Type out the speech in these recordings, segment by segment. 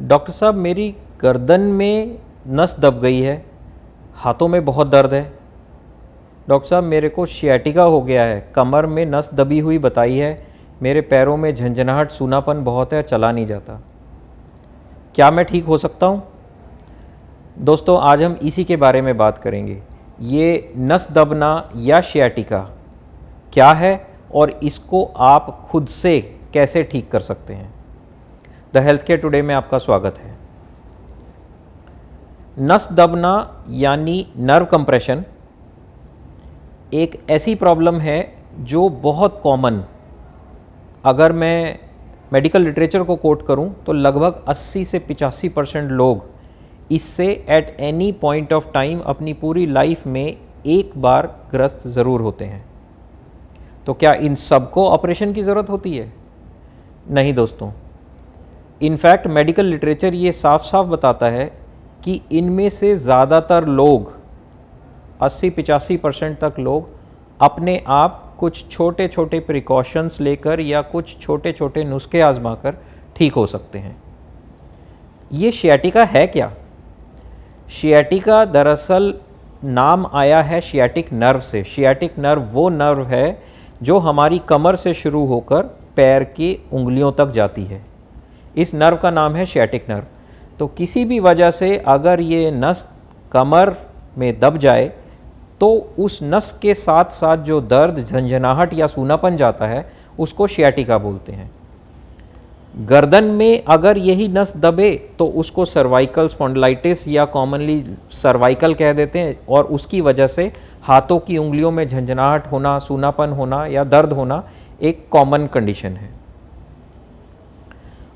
Doctor साहब मेरी गर्दन में नस दब गई है, हाथों में बहुत दर्द है। डॉक्टर साहब मेरे को शियाटिका हो गया है, कमर में नस दबी हुई बताई है, मेरे पैरों में झंझनाहट सूनापन बहुत है, चला नहीं जाता, क्या मैं ठीक हो सकता हूँ? दोस्तों आज हम इसी के बारे में बात करेंगे। ये नस दबना या शियाटिका क्या है और इसको आप खुद से कैसे ठीक कर सकते हैं। द हेल्थ केयर टुडे में आपका स्वागत है। नस दबना यानी नर्व कंप्रेशन एक ऐसी प्रॉब्लम है जो बहुत कॉमन, अगर मैं मेडिकल लिटरेचर को कोट करूं तो लगभग 80 से 85% लोग इससे at any point of time अपनी पूरी लाइफ में एक बार ग्रस्त ज़रूर होते हैं। तो क्या इन सबको ऑपरेशन की ज़रूरत होती है? नहीं दोस्तों, इनफैक्ट मेडिकल लिटरेचर ये साफ साफ बताता है कि इनमें से ज़्यादातर लोग 80-85% तक लोग अपने आप कुछ छोटे छोटे प्रिकॉशंस लेकर या कुछ छोटे छोटे नुस्खे आजमाकर ठीक हो सकते हैं। ये शियाटिका है क्या? शियाटिका दरअसल नाम आया है शियाटिक नर्व से। शियाटिक नर्व वो नर्व है जो हमारी कमर से शुरू होकर पैर की उंगलियों तक जाती है। इस नर्व का नाम है शियाटिक नर्व। तो किसी भी वजह से अगर ये नस कमर में दब जाए तो उस नस के साथ साथ जो दर्द, झंझनाहट या सूनापन जाता है उसको शियाटिका बोलते हैं। गर्दन में अगर यही नस दबे तो उसको सर्वाइकल स्पॉन्डिलाइटिस या कॉमनली सर्वाइकल कह देते हैं, और उसकी वजह से हाथों की उंगलियों में झंझनाहट होना, सूनापन होना या दर्द होना एक कॉमन कंडीशन है।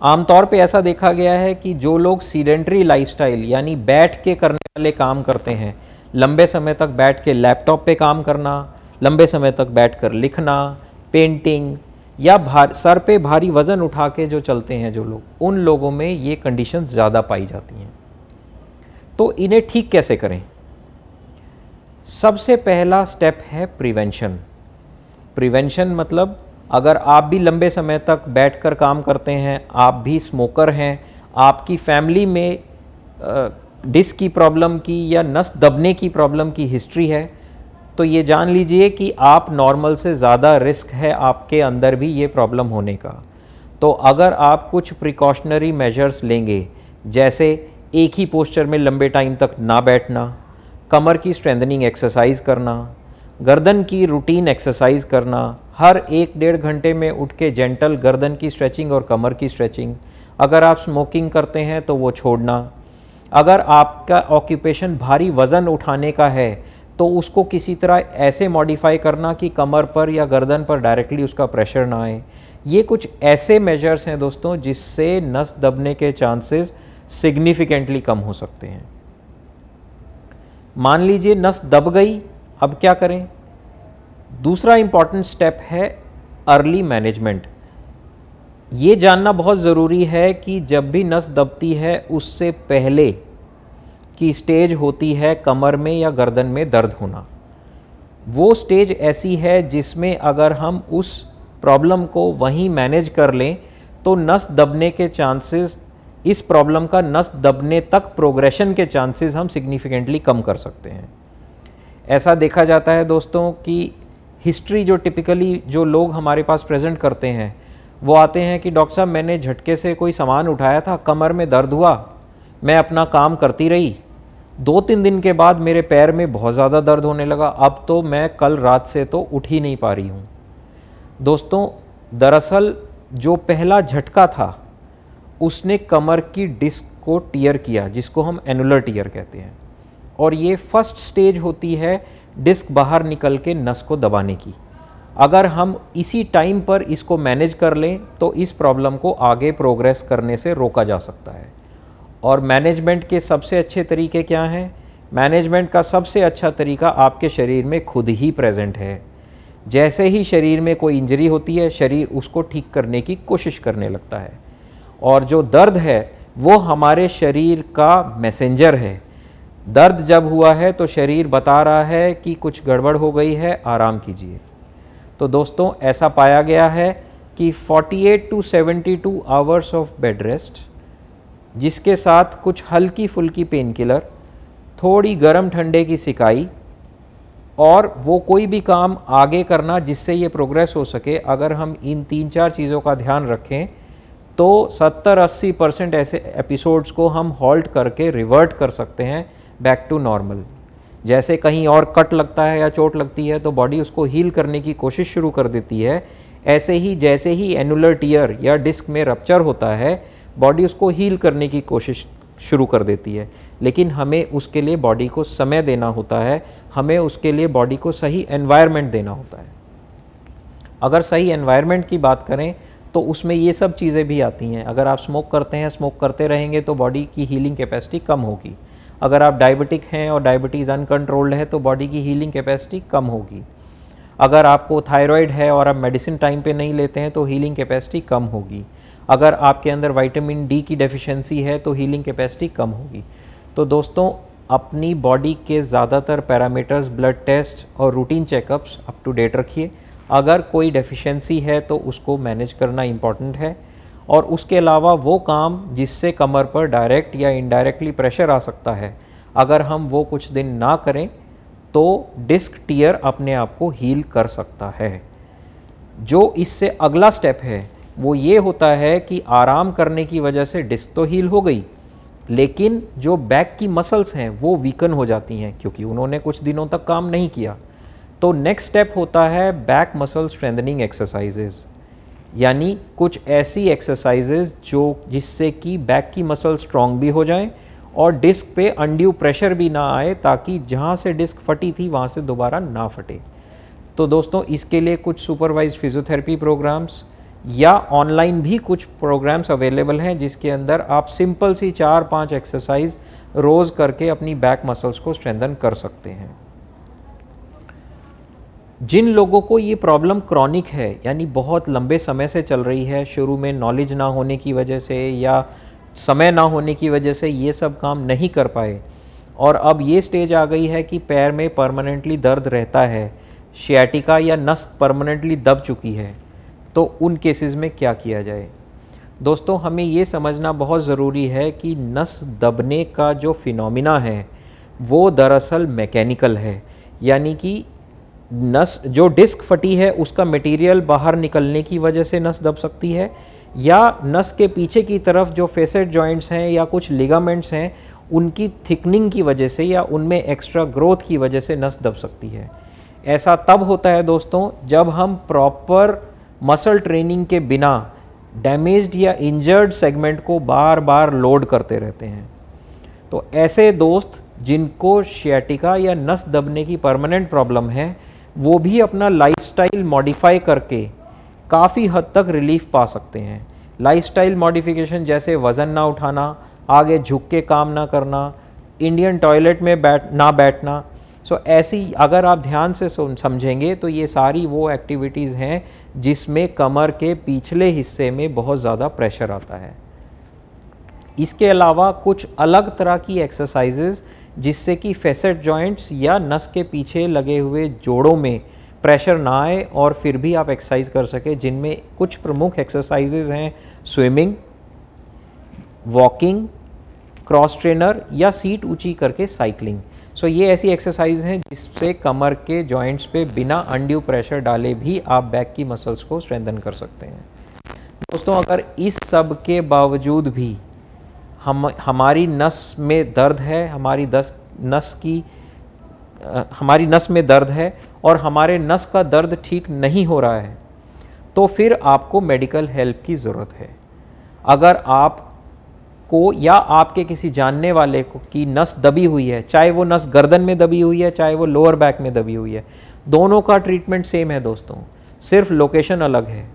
आमतौर पे ऐसा देखा गया है कि जो लोग सीडेंटरी लाइफस्टाइल यानी बैठ के करने वाले काम करते हैं, लंबे समय तक बैठ के लैपटॉप पे काम करना, लंबे समय तक बैठकर लिखना, पेंटिंग या सर पे भारी वज़न उठा के जो चलते हैं जो लोग, उन लोगों में ये कंडीशन ज़्यादा पाई जाती हैं। तो इन्हें ठीक कैसे करें? सबसे पहला स्टेप है प्रिवेंशन। प्रिवेंशन मतलब अगर आप भी लंबे समय तक बैठकर काम करते हैं, आप भी स्मोकर हैं, आपकी फैमिली में डिस्क की प्रॉब्लम की या नस दबने की प्रॉब्लम की हिस्ट्री है, तो ये जान लीजिए कि आप नॉर्मल से ज़्यादा रिस्क है आपके अंदर भी ये प्रॉब्लम होने का। तो अगर आप कुछ प्रिकॉशनरी मेजर्स लेंगे, जैसे एक ही पोस्चर में लंबे टाइम तक ना बैठना, कमर की स्ट्रेंथनिंग एक्सरसाइज करना, गर्दन की रूटीन एक्सरसाइज करना, हर 1-1.5 घंटे में उठ के जेंटल गर्दन की स्ट्रेचिंग और कमर की स्ट्रेचिंग, अगर आप स्मोकिंग करते हैं तो वो छोड़ना, अगर आपका ऑक्यूपेशन भारी वज़न उठाने का है तो उसको किसी तरह ऐसे मॉडिफाई करना कि कमर पर या गर्दन पर डायरेक्टली उसका प्रेशर ना आए। ये कुछ ऐसे मेजर्स हैं दोस्तों जिससे नस दबने के चांसेस सिग्निफिकेंटली कम हो सकते हैं। मान लीजिए नस दब गई, अब क्या करें? दूसरा इंपॉर्टेंट स्टेप है अर्ली मैनेजमेंट। ये जानना बहुत ज़रूरी है कि जब भी नस दबती है उससे पहले की स्टेज होती है कमर में या गर्दन में दर्द होना। वो स्टेज ऐसी है जिसमें अगर हम उस प्रॉब्लम को वहीं मैनेज कर लें तो नस दबने के चांसेस, इस प्रॉब्लम का नस दबने तक प्रोग्रेशन के चांसेस हम सिग्निफिकेंटली कम कर सकते हैं। ऐसा देखा जाता है दोस्तों कि हिस्ट्री जो टिपिकली जो लोग हमारे पास प्रेजेंट करते हैं वो आते हैं कि डॉक्टर साहब मैंने झटके से कोई सामान उठाया था, कमर में दर्द हुआ, मैं अपना काम करती रही, 2-3 दिन के बाद मेरे पैर में बहुत ज़्यादा दर्द होने लगा, अब तो मैं कल रात से तो उठ ही नहीं पा रही हूँ। दोस्तों दरअसल जो पहला झटका था उसने कमर की डिस्क को टियर किया, जिसको हम एनुलर टियर कहते हैं, और ये फर्स्ट स्टेज होती है डिस्क बाहर निकल के नस को दबाने की। अगर हम इसी टाइम पर इसको मैनेज कर लें तो इस प्रॉब्लम को आगे प्रोग्रेस करने से रोका जा सकता है। और मैनेजमेंट के सबसे अच्छे तरीके क्या हैं? मैनेजमेंट का सबसे अच्छा तरीका आपके शरीर में खुद ही प्रेजेंट है। जैसे ही शरीर में कोई इंजरी होती है, शरीर उसको ठीक करने की कोशिश करने लगता है, और जो दर्द है वो हमारे शरीर का मैसेंजर है। दर्द जब हुआ है तो शरीर बता रहा है कि कुछ गड़बड़ हो गई है, आराम कीजिए। तो दोस्तों ऐसा पाया गया है कि 48 to 72 hours of bed rest जिसके साथ कुछ हल्की फुल्की पेन किलर, थोड़ी गर्म ठंडे की सिकाई, और वो कोई भी काम आगे करना जिससे ये प्रोग्रेस हो सके। अगर हम इन 3-4 चीज़ों का ध्यान रखें तो 70-80% ऐसे एपिसोड्स को हम हॉल्ट करके रिवर्ट कर सकते हैं बैक टू नॉर्मल। जैसे कहीं और कट लगता है या चोट लगती है तो बॉडी उसको हील करने की कोशिश शुरू कर देती है, ऐसे ही जैसे ही एनुलर टियर या डिस्क में रप्चर होता है बॉडी उसको हील करने की कोशिश शुरू कर देती है। लेकिन हमें उसके लिए बॉडी को समय देना होता है, हमें उसके लिए बॉडी को सही एनवायरनमेंट देना होता है। अगर सही एनवायरनमेंट की बात करें तो उसमें ये सब चीज़ें भी आती हैं। अगर आप स्मोक करते हैं, स्मोक करते रहेंगे तो बॉडी की हीलिंग कैपेसिटी कम होगी। अगर आप डायबिटिक हैं और डायबिटीज़ अनकंट्रोल्ड है तो बॉडी की हीलिंग कैपेसिटी कम होगी। अगर आपको थायराइड है और आप मेडिसिन टाइम पे नहीं लेते हैं तो हीलिंग कैपेसिटी कम होगी। अगर आपके अंदर विटामिन डी की डेफिशिएंसी है तो हीलिंग कैपेसिटी कम होगी। तो दोस्तों, अपनी बॉडी के ज़्यादातर पैरामीटर्स, ब्लड टेस्ट और routine checkups up to date रखिए। अगर कोई डेफिशिएंसी है तो उसको मैनेज करना इम्पॉर्टेंट है, और उसके अलावा वो काम जिससे कमर पर डायरेक्ट या इनडायरेक्टली प्रेशर आ सकता है, अगर हम वो कुछ दिन ना करें तो डिस्क टियर अपने आप को हील कर सकता है। जो इससे अगला स्टेप है वो ये होता है कि आराम करने की वजह से डिस्क तो हील हो गई, लेकिन जो बैक की मसल्स हैं वो वीकन हो जाती हैं क्योंकि उन्होंने कुछ दिनों तक काम नहीं किया। तो नेक्स्ट स्टेप होता है बैक मसल स्ट्रेंथनिंग एक्सरसाइजेज, यानी कुछ ऐसी एक्सरसाइजेज जिससे कि बैक की मसल स्ट्रांग भी हो जाएं और डिस्क पे अनड्यू प्रेशर भी ना आए, ताकि जहाँ से डिस्क फटी थी वहाँ से दोबारा ना फटे। तो दोस्तों, इसके लिए कुछ सुपरवाइज्ड फिजियोथेरेपी प्रोग्राम्स या ऑनलाइन भी कुछ प्रोग्राम्स अवेलेबल हैं जिसके अंदर आप सिंपल सी 4-5 एक्सरसाइज रोज़ करके अपनी बैक मसल्स को स्ट्रेंथन कर सकते हैं। जिन लोगों को ये प्रॉब्लम क्रॉनिक है, यानी बहुत लंबे समय से चल रही है, शुरू में नॉलेज ना होने की वजह से या समय ना होने की वजह से ये सब काम नहीं कर पाए, और अब ये स्टेज आ गई है कि पैर में परमानेंटली दर्द रहता है, शियाटिका या नस परमानेंटली दब चुकी है, तो उन केसेस में क्या किया जाए। दोस्तों, हमें ये समझना बहुत ज़रूरी है कि नस दबने का जो फिनोमिना है वो दरअसल मैकेनिकल है, यानी कि नस जो डिस्क फटी है उसका मटेरियल बाहर निकलने की वजह से नस दब सकती है, या नस के पीछे की तरफ जो फेसेट जॉइंट्स हैं या कुछ लिगामेंट्स हैं उनकी थिकनिंग की वजह से या उनमें एक्स्ट्रा ग्रोथ की वजह से नस दब सकती है। ऐसा तब होता है दोस्तों जब हम प्रॉपर मसल ट्रेनिंग के बिना डैमेज्ड या इंजर्ड सेगमेंट को बार बार लोड करते रहते हैं। तो ऐसे दोस्त जिनको शियाटिका या नस दबने की परमानेंट प्रॉब्लम है वो भी अपना लाइफस्टाइल मॉडिफाई करके काफ़ी हद तक रिलीफ पा सकते हैं। लाइफस्टाइल मॉडिफिकेशन जैसे वज़न ना उठाना, आगे झुक के काम ना करना, इंडियन टॉयलेट में ना बैठना। सो ऐसी अगर आप ध्यान से समझेंगे तो ये सारी वो एक्टिविटीज़ हैं जिसमें कमर के पिछले हिस्से में बहुत ज़्यादा प्रेशर आता है। इसके अलावा कुछ अलग तरह की एक्सरसाइजेज जिससे कि फेसेट जॉइंट्स या नस के पीछे लगे हुए जोड़ों में प्रेशर ना आए और फिर भी आप एक्सरसाइज कर सके, जिनमें कुछ प्रमुख एक्सरसाइजेज हैं स्विमिंग, वॉकिंग, क्रॉस ट्रेनर या सीट ऊंची करके साइकिलिंग। सो ये ऐसी एक्सरसाइज हैं जिससे कमर के जॉइंट्स पे बिना अनड्यू प्रेशर डाले भी आप बैक की मसल्स को स्ट्रेंथन कर सकते हैं। दोस्तों, अगर इस सब के बावजूद भी हमारी नस में दर्द है, हमारी नस में दर्द है और हमारे नस का दर्द ठीक नहीं हो रहा है, तो फिर आपको मेडिकल हेल्प की ज़रूरत है। अगर आपको या आपके किसी जानने वाले को की नस दबी हुई है, चाहे वो नस गर्दन में दबी हुई है, चाहे वो लोअर बैक में दबी हुई है, दोनों का ट्रीटमेंट सेम है दोस्तों, सिर्फ लोकेशन अलग है।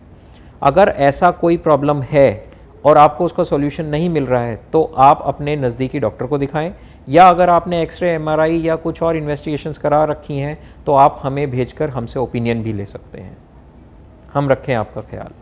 अगर ऐसा कोई प्रॉब्लम है और आपको उसका सॉल्यूशन नहीं मिल रहा है तो आप अपने नज़दीकी डॉक्टर को दिखाएं, या अगर आपने एक्सरे, एमआरआई या कुछ और इन्वेस्टिगेशंस करा रखी हैं तो आप हमें भेजकर हमसे ओपिनियन भी ले सकते हैं। हम रखें आपका ख्याल।